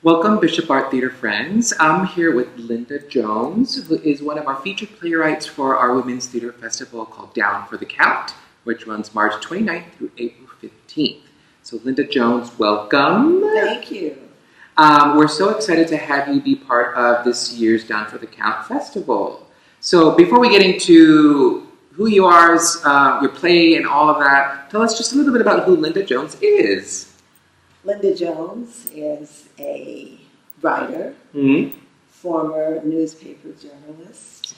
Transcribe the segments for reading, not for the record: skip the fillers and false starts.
Welcome, Bishop Art Theater friends. I'm here with Linda Jones, who is one of our featured playwrights for our Women's Theater Festival called Down for the Count, which runs March 29th through April 15th. So Linda Jones, welcome. Thank you. We're so excited to have you be part of this year's Down for the Count Festival. So before we get into who you are, your play and all of that, tell us just a little bit about who Linda Jones is. Linda Jones is a writer, former newspaper journalist,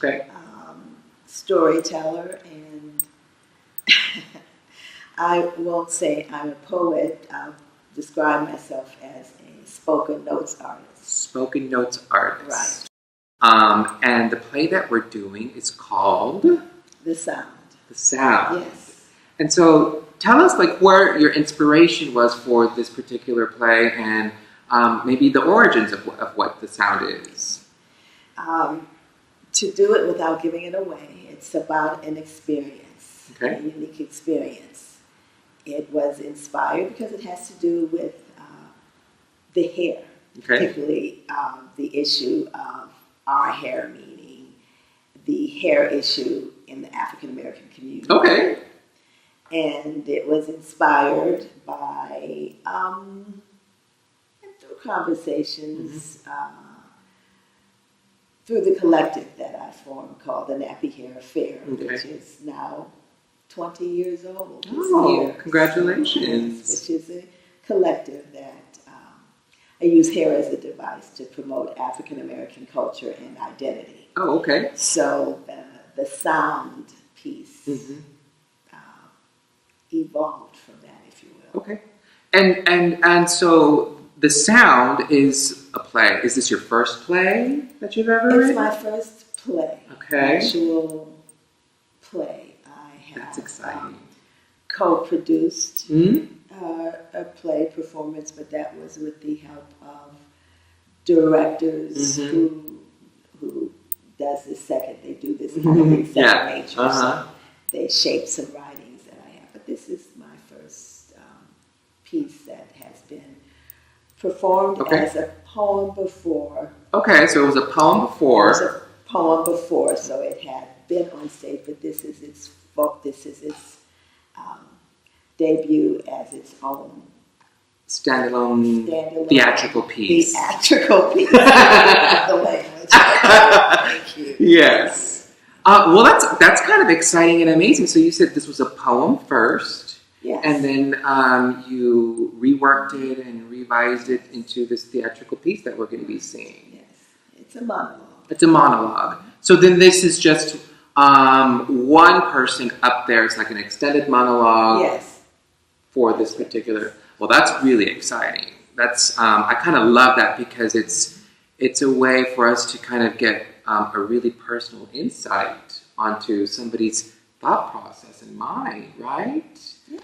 storyteller, and I won't say I'm a poet. I'll describe myself as a spoken notes artist. Spoken notes artist. Right. And the play that we're doing is called? The Sound. The Sound. Yes. And so tell us where your inspiration was for this particular play and maybe the origins of what The Sound is. To do it without giving it away, it's about an experience, a unique experience. It was inspired because it has to do with the hair, particularly the issue of our hair, meaning the hair issue in the African American community. Okay. And it was inspired by, through conversations, through the collective that I formed called the Nappy Hair Affair, which is now 20 years old. Oh, congratulations. Which is a collective that I use hair as a device to promote African American culture and identity. Oh, okay. So the sound piece evolved from that, if you will. Okay. And so The Sound is a play. Is this your first play that you've ever written? It's my first play. Okay. Actual play. I have That's exciting. Co-produced a play performance, but that was with the help of directors who does this second. They do this kind of thing, second nature. So they shape some writings that I have. But this is my first piece that has been performed as a poem before. Okay, so it was a poem before. It was a poem before, so it had been on stage, but this is its debut as its own standalone theatrical piece. Theatrical piece. The language. Thank you. Yes. Well, that's kind of exciting and amazing. So you said this was a poem first. Yes. And then you reworked it and revised it into this theatrical piece that we're going to be seeing. Yes. It's a monologue. It's a monologue. So then this is just one person up there. It's like an extended monologue. Yes. For this particular. Well, that's really exciting. That's I kind of love that because it's a way for us to kind of get a really personal insight onto somebody's thought process and mind, right? Yes.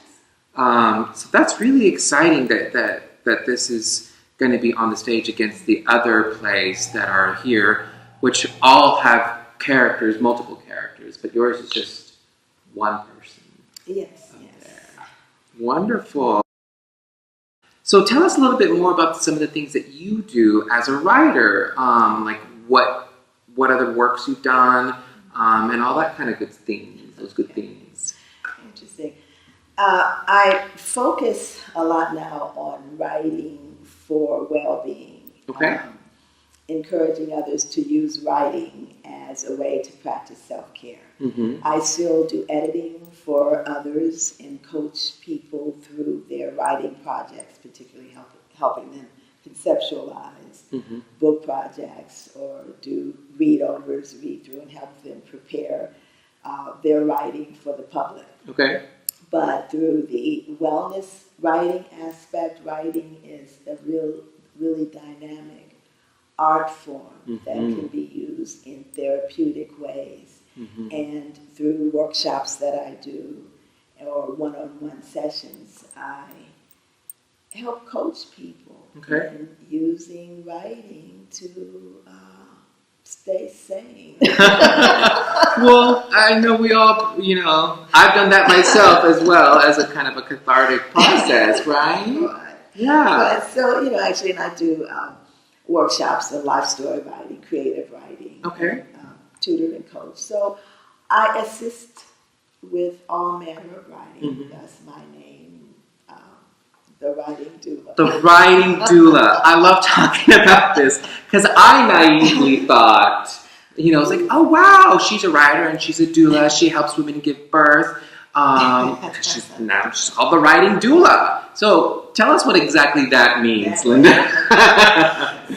So that's really exciting that this is going to be on the stage against the other plays that are here, which all have characters, multiple characters, but yours is just one person. Yes. Wonderful. So tell us a little bit more about some of the things that you do as a writer, like what other works you've done, and all that kind of good things, those good things. Interesting. I focus a lot now on writing for well-being. Okay. Encouraging others to use writing as a way to practice self-care. I still do editing for others and coach people through their writing projects, particularly helping them conceptualize book projects or do read-overs, read through, and help them prepare their writing for the public. Okay. But through the wellness writing aspect, writing is a really dynamic art form that can be used in therapeutic ways. And through workshops that I do or one-on-one sessions, I help coach people in using writing to stay sane. Well, I know we all, I've done that myself as well as a kind of a cathartic process, right? Right. Yeah. But so, actually, and I do workshops in life story writing, creative writing, Okay. and, tutor and coach. So I assist with all manner of writing. That's my name, the Writing Doula. The Writing Doula. I love talking about this because I naively thought, it's like, oh wow, she's a writer and she's a doula. She helps women give birth. She's called the Writing Doula. So tell us what exactly that means, Linda.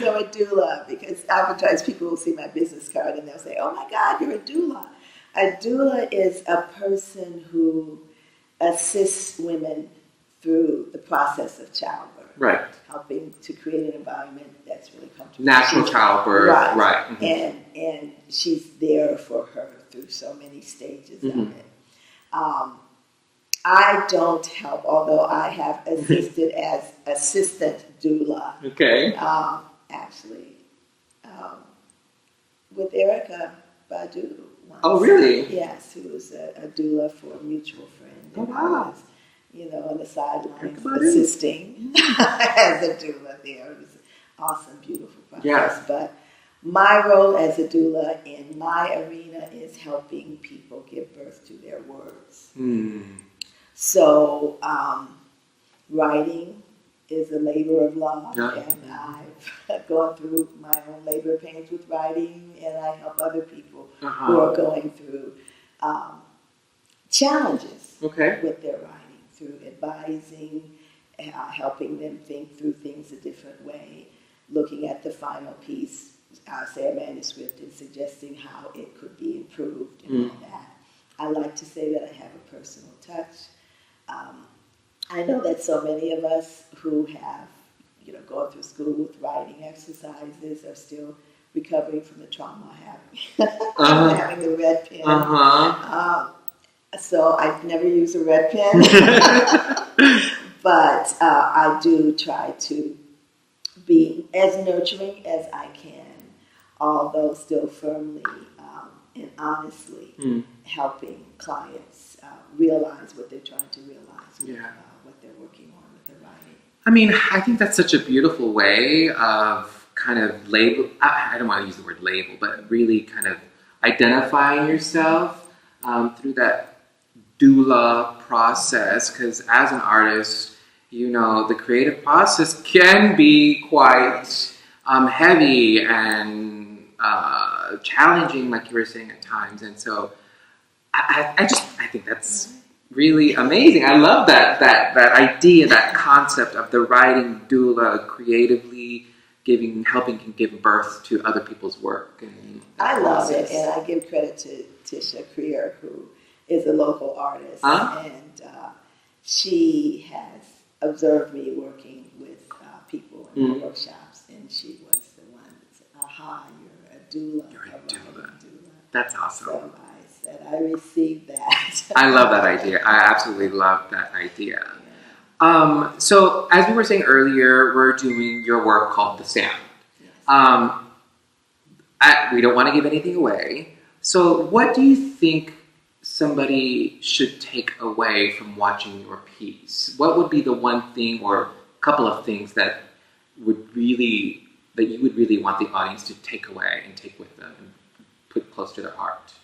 So a doula, because oftentimes people will see my business card and they'll say, oh my God, you're a doula. A doula is a person who assists women through the process of childbirth. Right. Helping to create an environment that's really comfortable. Natural childbirth. Right. And she's there for her through so many stages of it. I don't help, although I have assisted as assistant doula. Okay. Actually, with Erica Badu. Once. Oh, really? Yes, who was a doula for a mutual friend. Oh, wow. I was, on the sidelines assisting as a doula there. It was an awesome, beautiful process. Yeah. But my role as a doula in my arena is helping people give birth to their words. So, writing is a labor of love, and I've gone through my own labor pains with writing, and I help other people who are going through challenges with their writing, through advising, helping them think through things a different way, looking at the final piece, say a manuscript, and suggesting how it could be improved and all that. I like to say that I have a personal touch. I know that so many of us who have, gone through school with writing exercises are still recovering from the trauma of having the red pen. So I never use a red pen, but I do try to be as nurturing as I can, although still firmly and honestly helping clients realize what they're trying to realize with what they're working on with their writing. I mean, I think that's such a beautiful way of kind of label. I don't want to use the word label, but really kind of identifying yourself through that doula process. Because as an artist, the creative process can be quite heavy and challenging, like you were saying at times. And so I think that's really amazing. I love that idea, that concept of the writing doula creatively helping give birth to other people's work. And I love it, and I give credit to Tisha Creer, who is a local artist, and she has observed me working with people in the workshops, and she was the one that said, "Aha, you're a doula." You're a doula. That's awesome. So I said, I received that. I love that idea. I absolutely love that idea. So as we were saying earlier, we're doing your work called The Sound. Yes. We don't want to give anything away. So what do you think somebody should take away from watching your piece? What would be the one thing or a couple of things that you would really want the audience to take away and take with them and put close to their heart?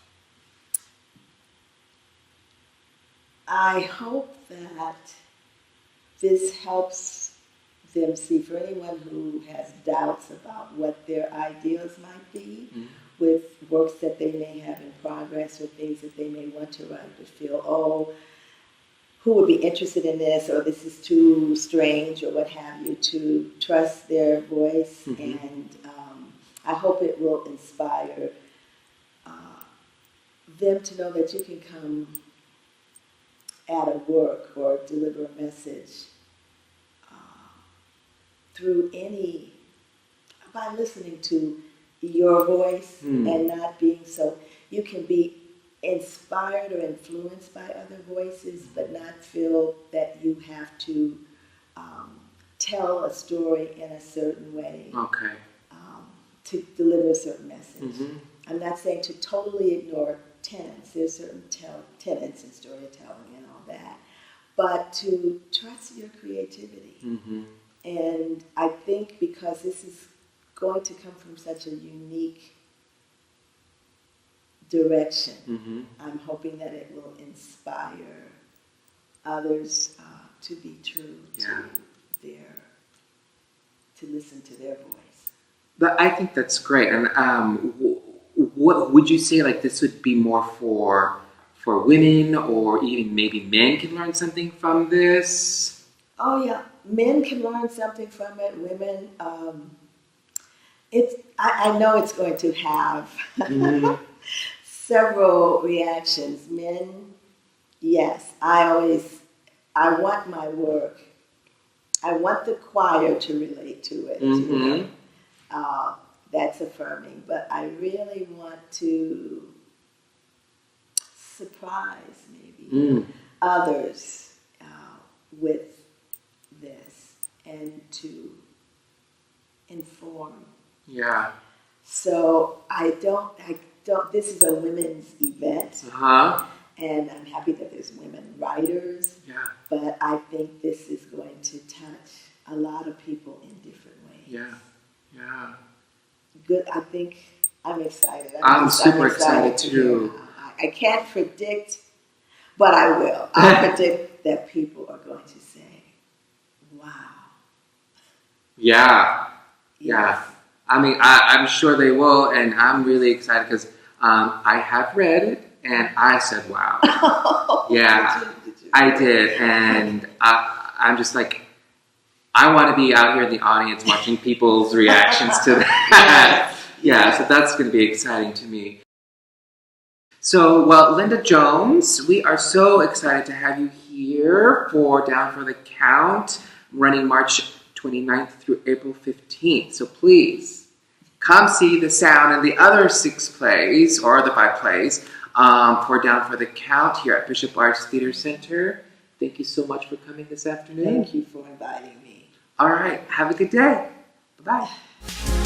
I hope that this helps them see, for anyone who has doubts about what their ideas might be, with works that they may have in progress or things that they may want to write, but feel, who would be interested in this, or this is too strange, or what have you, to trust their voice. And I hope it will inspire them to know that you can come at a work or deliver a message by listening to your voice and not being so, you can be inspired or influenced by other voices, but not feel that you have to tell a story in a certain way to deliver a certain message. I'm not saying to totally ignore tenets. There's certain tenets in storytelling and all that, but to trust your creativity. And I think because this is going to come from such a unique direction. Mm-hmm. I'm hoping that it will inspire others to be true to listen to their voice. But I think that's great. And what would you say? Like this would be more for women, or even maybe men can learn something from this? Oh yeah, men can learn something from it. Women, I know it's going to have several reactions. Men, yes, I want my work. I want the choir to relate to it. Mm-hmm. You know? That's affirming, but I really want to surprise maybe others with this and to inform. Yeah. So I don't, this is a women's event. Uh-huh. And I'm happy that there's women writers. Yeah. But I think this is going to touch a lot of people in different ways. Yeah. Yeah. Good. I think I'm excited. I'm super excited too. I can't predict, but I will. I predict that people are going to say, wow. Yeah. Yes. Yeah. I mean, I'm sure they will, and I'm really excited because I have read it, and I said, wow. Yeah, Did you? I did, and I'm just like, I want to be out here in the audience watching people's reactions to that. Yeah, so that's going to be exciting to me. So, well, Linda Jones, we are so excited to have you here for Down for the Count, running March 29th through April 15th. So please, come see The Sound and the other 6 plays, or the 5 plays, for Down for the Count here at Bishop Arts Theater Center. Thank you so much for coming this afternoon. Thank you for inviting me. All right, have a good day. Bye-bye.